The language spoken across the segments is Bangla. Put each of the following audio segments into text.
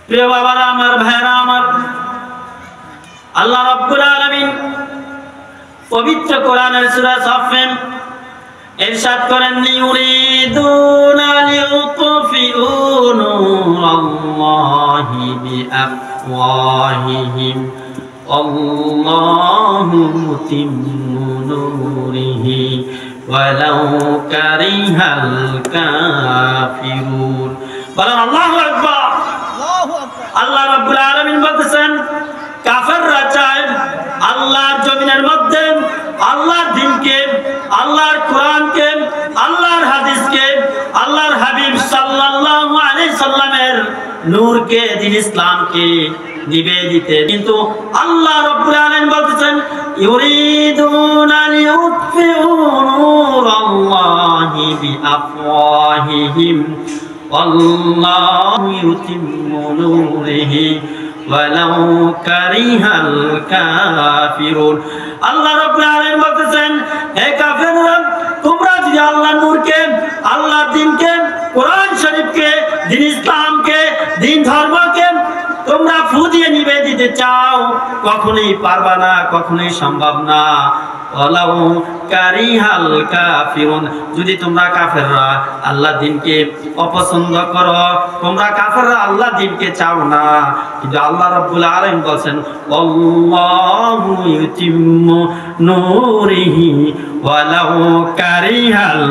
প্রিয় বাবারা আমার, ভাইরা আমার, আল্লাহ রাব্বুল আলামিন পবিত্র কোরআনের সূরা সাফে ইরশাদ করেন, ইউরিদুনা লিউতফিউ নূরাল্লাহি বিআফওয়াহিহিম আল্লাহু মুতিম্মু নূরিহি ওয়ালাউ কারিহাল কাফিরুন। বলেন আল্লাহু আকবার। আল্লাহ রাব্বুল আলামিন বলতেছেন, কাফেররা চায় আল্লাহর জমিনের মধ্যে আল্লাহর দ্বীনকে, আল্লাহর কোরআনকে, আল্লাহর হাদিসকে, আল্লাহর হাবিব সাল্লাল্লাহু আলাইহি সাল্লামের নূরকে, দ্বীন ইসলামকে নিভে দিতে। কিন্তু আল্লাহ রাব্বুল আলামিন বলতেছেন, ইউরিদুনা লিউতফিউ নূরাল্লাহি বিআফওয়াহিহিম আল্লাহু ইউতিম্মু নূরিহি ওয়ালাউ কারিহাল কাফিরুন। আল্লাহ রাব্বুল আলামিন বলতেছেন, হে কাফেররা, তোমরা যদি আল্লাহর নূরকে, আল্লাহর দ্বীনকে, কোরআন শরীফকে, দ্বীন ইসলামকে, দ্বীন ধর্মকে তোমরা ফু দিয়ে নিভে দিতে চাও, কখনোই পারবা না, কখনোই সম্ভব না। ওয়ালাউ কারিহাল কাফিরুন, যদি তোমরা কাফেররা আল্লাহর দ্বীনকে অপছন্দ করো, তোমরা কাফেররা আল্লাহর দ্বীনকে চাও না, কিন্তু আল্লাহ রাব্বুল আলামিন বলেন, আল্লাহু ইউতিম্মু নূরিহি ওয়ালাউ কারিহাল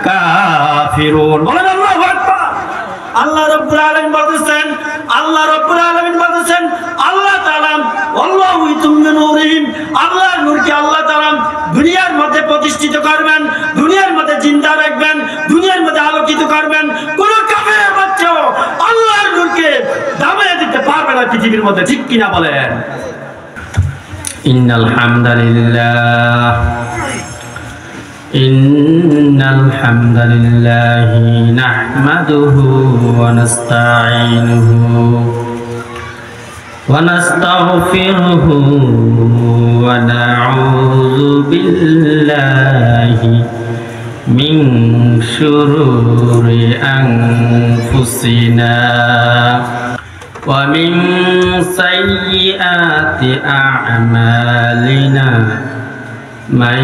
কাফিরুন। বলেন আল্লাহু আকবার। আল্লাহ রাব্বুল আলামিন বলেন, আল্লাহ রাব্বুল আলামিন বলেন, আল্লাহ তাআলা আল্লাহু ইউতিম্মু নূরিহি, আল্লাহর নূরকে আল্লাহ তাআলা দুনিয়ার মধ্যে প্রতিষ্ঠিত করবেন, দুনিয়ার মধ্যে জিন্দা রাখবেন, দুনিয়ার মধ্যে আলোকিত করবেন। কোন কাফেরের বাচ্চাও আল্লাহর নূরকে দাবিয়ে দিতে পারবে না পৃথিবীর মধ্যে, ঠিক কিনা বলেন? ইন্নাল হামদালিল্লাহ ইন্নাল হামদালিল্লাহি নাহমাদুহু ওয়া নাস্তাঈনুহু ওয়া নাস্তাগফিরুহু ওয়া নাউযু বিল্লাহি মিন শুরুরি আনফুসিনা ওয়া মিন সাইয়্যাতি আ'মালিনা من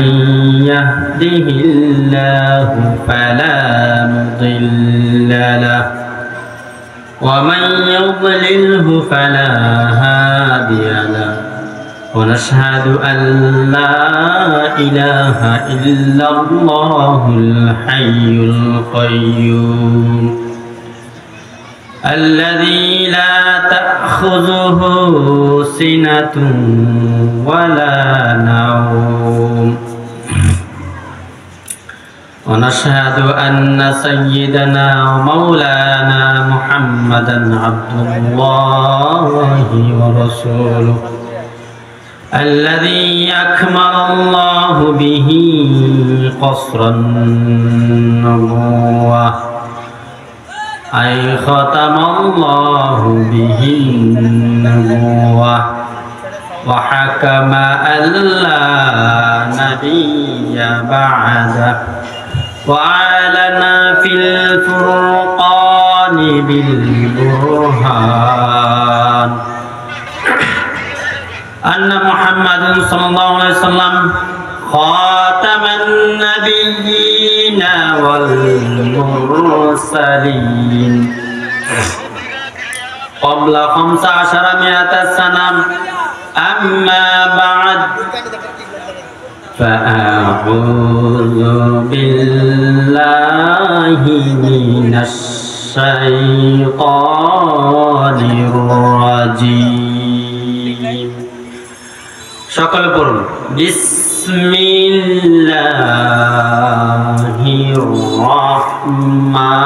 يهده الله فلا مضل له ومن يضلله فلا هادي له ونشهد أن لا إله إلا الله الحي القيوم الذي لا تأخذه سنة ولا نوم ونشهد أن سيدنا ومولانا محمدا عبد الله ورسوله الذي أكمل الله به قصر النبوة أي ختم الله به النبوة وحكم أن لا نبي بعده وأعلن في الفرقان بالبرهان أن محمد صلى الله عليه وسلم خاتم النبيين والمرسلين قبل 1500 سنة أما بعد فأعوذ بالله من الشيطان الرجيم সকলে পড়ুন বিসমিল্লাহির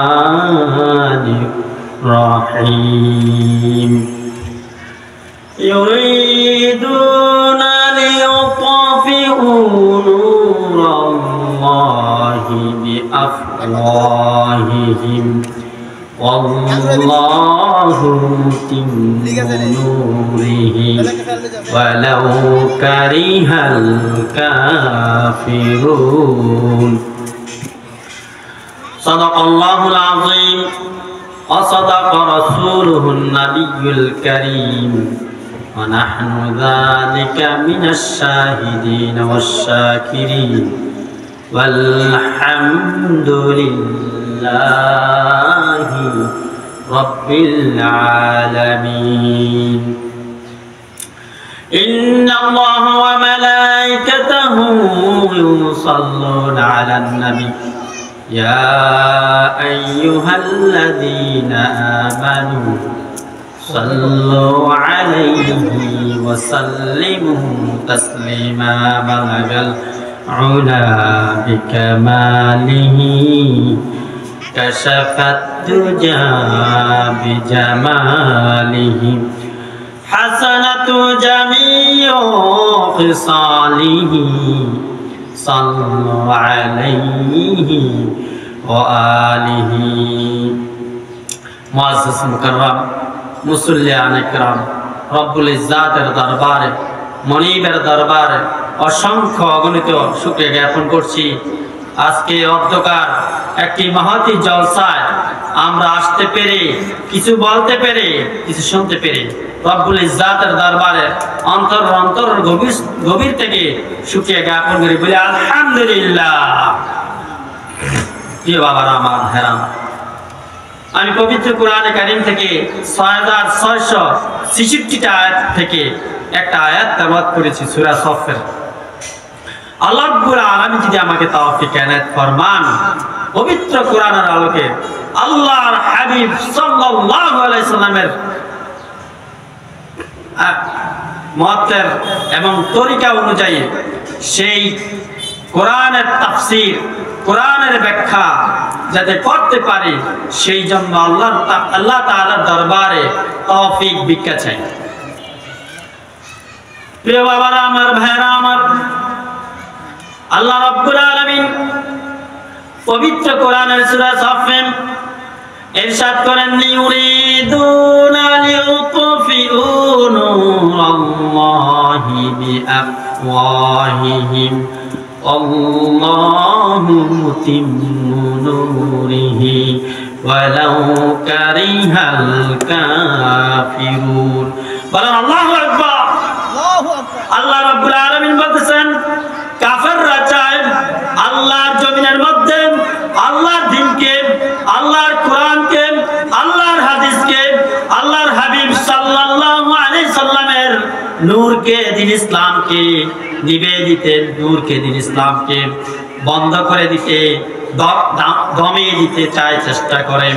রহমানির রহিম ইউরিদুনা লিউতফিউ নূরাল্লাহি বিআফওয়াহিহিম ওয়াল্লাহু মুতিম্মু নূরিহি ওয়ালাউ কারিহাল কাফিরুন। সাদাকাল্লাহুল আযীম ওয়া সাদাকা রাসূলুহুন النبي الكريم ونحن ذلك من الشاهدين والشاكرين والحمد لله رب العالمين إن الله وملائكته يصلون على النبي يا أيها الذين آمنوا صلوا عليه وسلموا تسليما بلغ العلا بكماله كشف الدجى بجماله حسنة جميع خصاله صلوا عليه وآله মুআজ্জাজ মুকাররম মুসল্লিয়ান ইকরাম রব্বুল ইজ্জাতের দরবারে মনিবের দরবারে অসংখ্য অগণিত শুকরিয়া জ্ঞাপন করছি। আজকে অধ্যকার একটি মহতি জলসায় আমরা আসতে পেরে, কিছু বলতে পেরে, কিছু শুনতে পেরে রব্বুল ইজ্জাতের দরবারে অন্তর গভীর থেকে শুকরিয়া জ্ঞাপন করি, বলি আলহামদুলিল্লাহ। প্রিয় বাবারা আমার হেরাম, আমি পবিত্র কোরআনে কারীম থেকে 6666টা আয়াত থেকে একটা আয়াত তেলাওয়াত করেছি সূরা সফের। আল্লাহ রাব্বুল আলামিন যদি আমাকে তৌফিক এনায়েত ফরমান, পবিত্র কোরআনের আলোকে আল্লাহর হাবিব সাল্লাল্লাহু আলাইহি সাল্লামের মতের এবং তরিকা অনুযায়ী সেই কোরআনের তাফসীর, কোরআনের ব্যাখ্যা যাতে করতে পারি, সেই জন্য আল্লাহ তাআলার দরবারে তৌফিক ভিক্ষা চাই। প্রিয় বাবারা আমার, ভাইরা আমার, আল্লাহ রাব্বুল আলামিন পবিত্র কোরআনের সূরা সফে ইরশাদ করেন, ইউরিদুনা লিউতফিউ নূরাল্লাহি বিআফওয়াহিহিম আল্লাহু মুতিম্মু নূরিহি ওয়ালাউ কারিহাল কাফিরুন। বলেন আল্লাহু আকবার। আল্লাহ রাব্বুল আলামিন বলতেছেন, কাফেররা চায় আল্লাহর জমিনের মধ্যে আল্লাহর দ্বীনকে, আল্লাহর কোরআনকে, আল্লাহর হাদিসকে, আল্লাহর হাবিব সাল্লাল্লাহু আলাইহি সাল্লামের নূরকে, দ্বীন ইসলামকে নিভিয়ে দিতে, নূরকে, দ্বীন ইসলামকে বন্ধ করে দিতে, দমিয়ে দিতে চায়, চেষ্টা করে।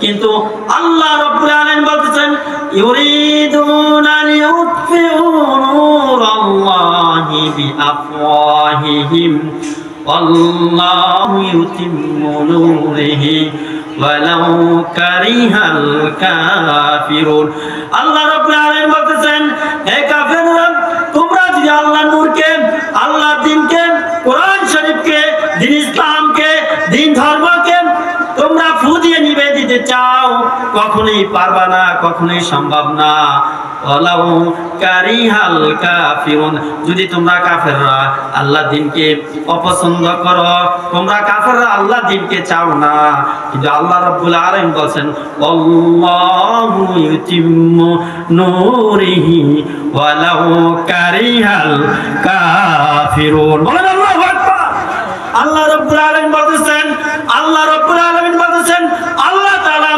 কিন্তু আল্লাহ রাব্বুল আলামিন বলতেছেন, ইউরিদুনা লিউতফিউ নূরাল্লাহি বিআফওয়াহিহিম আল্লাহু ইউতিম্মু নূরিহি ওয়ালাউ কারিহাল কাফিরুন। আল্লাহ রাব্বুল আলামিন বলতেছেন, হে কাফেররা, তোমরা যদি আল্লাহর নূরকে, আল্লাহর দ্বীনকে, কোরআন শরীফকে, দ্বীন ইসলামকে, দ্বীন ধর্মকে তোমরা ফু দিয়ে নিভিয়ে দিতে চাও, কখনোই পারবা না, কখনোই সম্ভব না। ওয়ালাউ কারিহাল কাফিরুন, যদি তোমরা কাফেররা আল্লাহর দ্বীনকে অপছন্দ করো, তোমরা কাফেররা আল্লাহর দ্বীনকে চাও না, কিন্তু আল্লাহ রাব্বুল আলামিন বলেন, আল্লাহু ইউতিম্মু নূরিহি ওয়ালাউ কারিহাল কাফিরুন। বলেন আল্লাহু আকবার। আল্লাহ রাব্বুল আলামিন বলেন, আল্লাহ রাব্বুল আলামিন বলেন, আল্লাহ তাআলা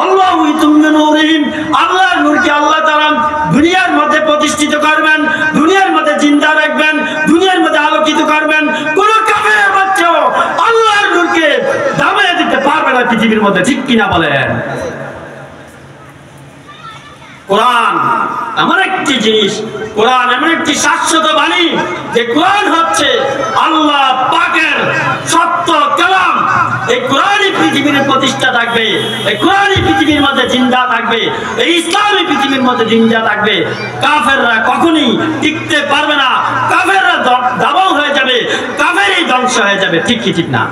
আল্লাহু ইউতিম্মু নূরিহি, আল্লাহর নূরকে আল্লাহ তাআলা দুনিয়ার মধ্যে প্রতিষ্ঠিত করবেন, দুনিয়ার মধ্যে জিন্দা রাখবেন, দুনিয়ার মধ্যে আলোকিত করবেন। কোন কাফের বাচ্চাও আল্লাহর নূরকে দাবিয়ে দিতে পারবে না পৃথিবীর মধ্যে, ঠিক কিনা বলেন? কোরআন এমন একটি জিনিস, কোরআন এমন একটি শাশ্বত বাণী, যে কোরআন হচ্ছে আল্লাহ পাকের সত্য কালাম। এই কোরআনই পৃথিবীর প্রতিষ্ঠা থাকবে, এই কোরআনই পৃথিবীর মধ্যে জিন্দা থাকবে, এই ইসলামী পৃথিবীর মধ্যে জিন্দা থাকবে। কাফেররা কখনোই টিকতে পারবে না, কাফেররা দাবাও হয়ে যাবে, কাফেরই ধ্বংস হয়ে যাবে, ঠিক কি ঠিক না?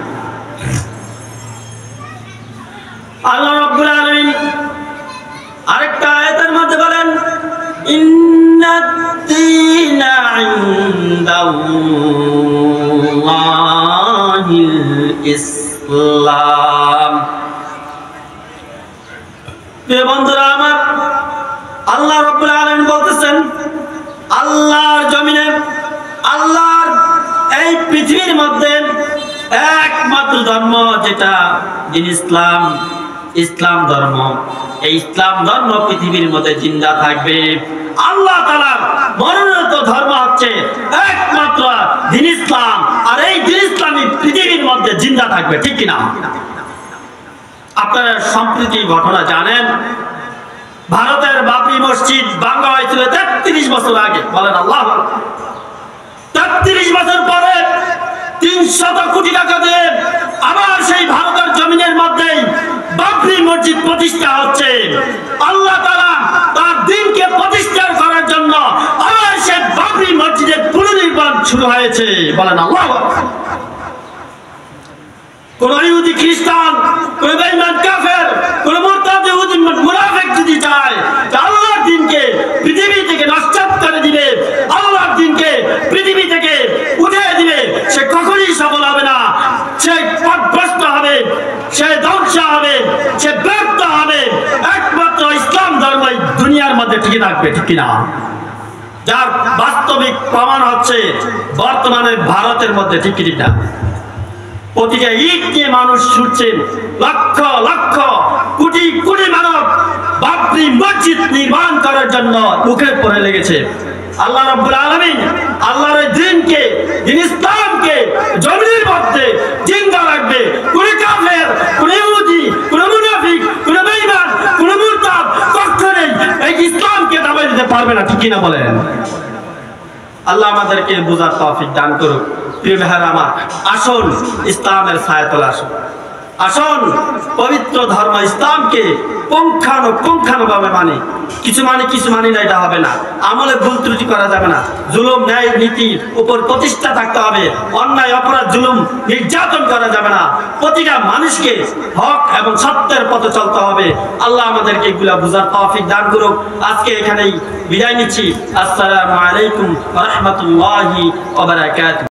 আল্লাহ রাব্বুল আলামিন আরেকটা আয়াতের মধ্যে বলেন, ইন্নাদ-দীনা ইনদাল্লাহিল ইসলাম। প্রিয় বন্ধুরা আমার, রাব্বুল আলামিন বলতেছেন আল্লাহর জমিনে আল্লাহর এই পৃথিবীর মধ্যে একমাত্র ধর্ম যেটা দিন ইসলাম, ইসলাম ধর্ম। এই ইসলাম ধর্ম পৃথিবীর মধ্যে জিন্দা থাকবে। আল্লাহ তাআলার মনোনীত ধর্ম হচ্ছে একমাত্র দিন ইসলাম, আর এই দিন ইসলামই পৃথিবীর মধ্যে জিন্দা থাকবে, ঠিক কিনা? আপনারা সম্প্রতি ঘটনা জানেন, ভারতের বাবরি মসজিদ ভাঙা হয়েছিল 33 বছর আগে। বলেন আল্লাহু আকবার। 33 বছর পরে 300 কোটি টাকা দিয়ে আবার সেই ভারতের জমিনের মধ্যে বাবরি মসজিদ প্রতিষ্ঠা হচ্ছে। আল্লাহ তাআলা তার দ্বীনকে প্রতিষ্ঠা করার জন্য আবার সেই বাবরি মসজিদের পুনর্নির্মাণ শুরু হয়েছে। বলেন আল্লাহু আকবার। কোন ইহুদি খ্রিস্টান, কোন বেঈমান কাফের, কোন মুরতাদ ইহুদি মুনাফিক যদি চায় যে আল্লাহর দ্বীনকে পৃথিবী থেকে নষ্ট করে দিবে, আল্লাহর দ্বীনকে পৃথিবী থেকে উঠিয়ে দিবে, সে কখনোই সফল হবে না। সে পথভ্রষ্ট হবে, সে ধ্বংস হবে, সে ব্যর্থ হবে। একমাত্র ইসলাম ধর্মই দুনিয়ার মধ্যে টিকে থাকবে, ঠিক কিনা? যার বাস্তবিক প্রমাণ হচ্ছে বর্তমানে ভারতের মধ্যে, ঠিক কিনা? প্রতিটা ইট নিয়ে মানুষ ছুটছেন, লক্ষ লক্ষ কোটি কোটি মানব বাবরি মসজিদ নির্মাণ করার জন্য মুখে পড়ে লেগেছে। আল্লাহ রাব্বুল আলামিন আল্লাহর দ্বীনকে, দ্বীন ইসলামকে জমিনের মধ্যে জিন্দা রাখবে। কোন কাফের, কোন ইহুদি, কোন মুনাফিক, কোন বেঈমান, কোন মুরতাদ কখনোই এই ইসলামকে দাবাই দিতে পারবে না, ঠিক কিনা বলেন? আল্লাহ আমাদেরকে বুঝার তৌফিক দান করুক। প্রিয় ভাইরা আমার, আসুন ইসলামের ছায়াতলে আসুন। আসুন পবিত্র ধর্ম ইসলামকে পুঙ্খানুপুঙ্খানুভাবে মানি। কিছু মানি না, এটা হবে না। আমলে ভুল ত্রুটি করা যাবে না। জুলুম ন্যায় নীতির উপর প্রতিষ্ঠা থাকতে হবে। অন্যায় অপরাধ জুলুম নির্যাতন করা যাবে না। প্রতিটা মানুষকে হক এবং সত্যের পথে চলতে হবে। আল্লাহ আমাদেরকে এগুলা বুঝার তৌফিক দান করুক। আজকে এখানেই বিদায় নিচ্ছি। আসসালামু আলাইকুম ওয়া রাহমাতুল্লাহি ওয়া বারাকাতুহু।